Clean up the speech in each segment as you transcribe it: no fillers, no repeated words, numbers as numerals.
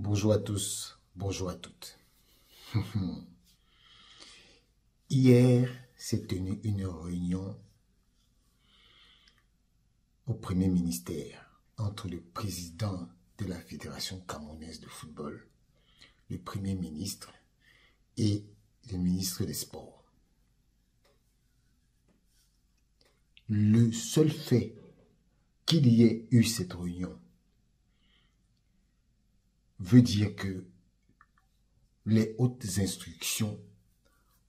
Bonjour à tous, bonjour à toutes. Hier s'est tenue une réunion au Premier ministère entre le président de la Fédération camerounaise de football, le Premier ministre et le ministre des Sports. Le seul fait qu'il y ait eu cette réunion veut dire que les hautes instructions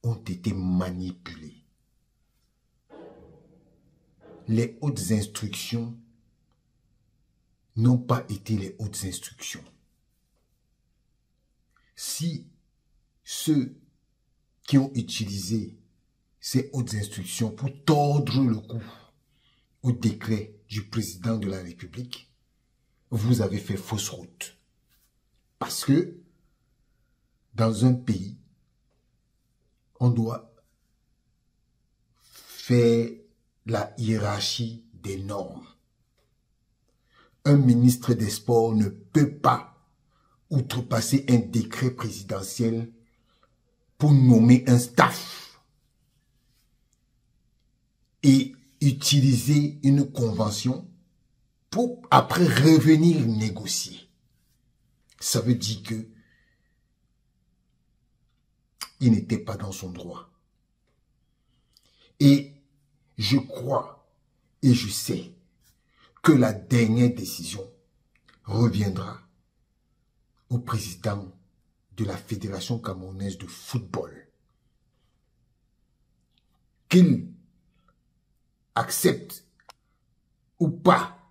ont été manipulées. Les hautes instructions n'ont pas été les hautes instructions. Si ceux qui ont utilisé ces hautes instructions pour tordre le cou au décret du président de la République, vous avez fait fausse route. Parce que dans un pays, on doit faire la hiérarchie des normes. Un ministre des Sports ne peut pas outrepasser un décret présidentiel pour nommer un staff et utiliser une convention pour après revenir négocier. Ça veut dire que il n'était pas dans son droit. Et je crois et je sais que la dernière décision reviendra au président de la Fédération camerounaise de football. Qu'il accepte ou pas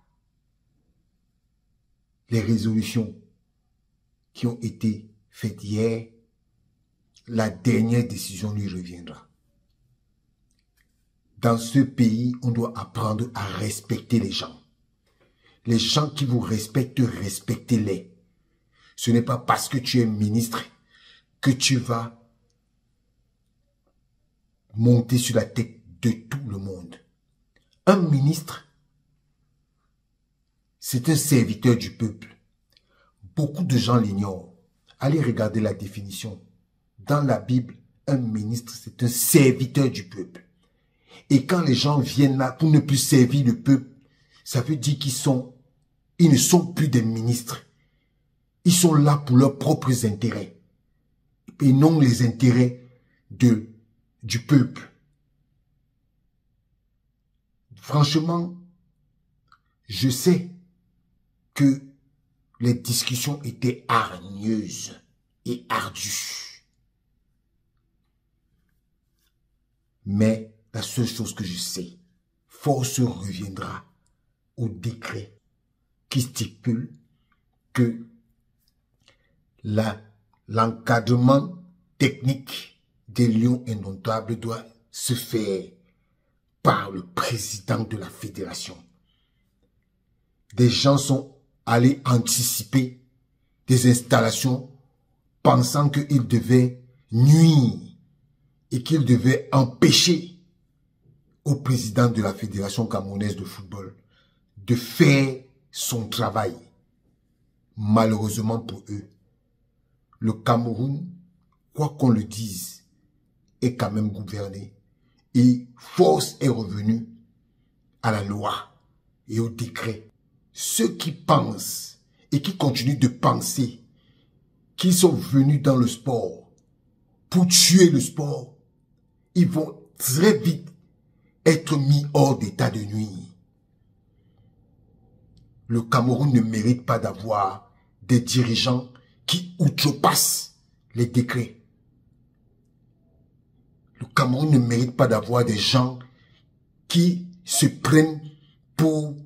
les résolutions qui ont été faites hier, la dernière décision lui reviendra. Dans ce pays, on doit apprendre à respecter les gens. Les gens qui vous respectent, respectez-les. Ce n'est pas parce que tu es ministre que tu vas monter sur la tête de tout le monde. Un ministre, c'est un serviteur du peuple. Beaucoup de gens l'ignorent. Allez regarder la définition. Dans la Bible, un ministre, c'est un serviteur du peuple. Et quand les gens viennent là pour ne plus servir le peuple, ça veut dire qu'ils ne sont plus des ministres. Ils sont là pour leurs propres intérêts. Et non les intérêts du peuple. Franchement, je sais que les discussions étaient hargneuses et ardues. Mais la seule chose que je sais, force reviendra au décret qui stipule que l'encadrement technique des lions indomptables doit se faire par le président de la fédération. Des gens sont allés anticiper des installations pensant qu'ils devaient nuire et qu'ils devaient empêcher au président de la Fédération camerounaise de football de faire son travail. Malheureusement pour eux, le Cameroun, quoi qu'on le dise, est quand même gouverné. Et force est revenue à la loi et au décret. Ceux qui pensent et qui continuent de penser qu'ils sont venus dans le sport pour tuer le sport, ils vont très vite être mis hors d'état de nuire. Le Cameroun ne mérite pas d'avoir des dirigeants qui outrepassent les décrets. Le Cameroun ne mérite pas d'avoir des gens qui se prennent pour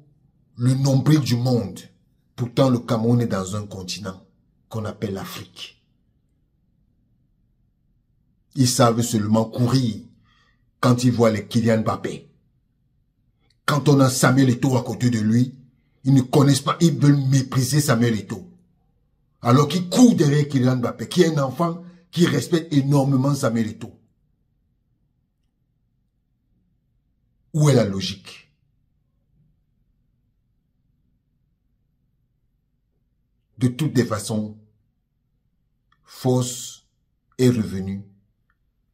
le nombril du monde. Pourtant, le Cameroun est dans un continent qu'on appelle l'Afrique. Ils savent seulement courir quand ils voient les Kylian Mbappé. Quand on a Samuel Eto'o à côté de lui, ils ne connaissent pas, ils veulent mépriser Samuel Eto'o. Alors qu'ils courent derrière Kylian Mbappé, qui est un enfant qui respecte énormément Samuel Eto'o. Où est la logique? De toutes les façons, Force est revenu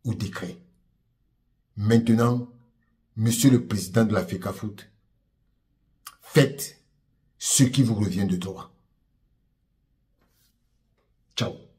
au décret. Maintenant, Monsieur le Président de la FECAFOOT, faites ce qui vous revient de droit. Ciao.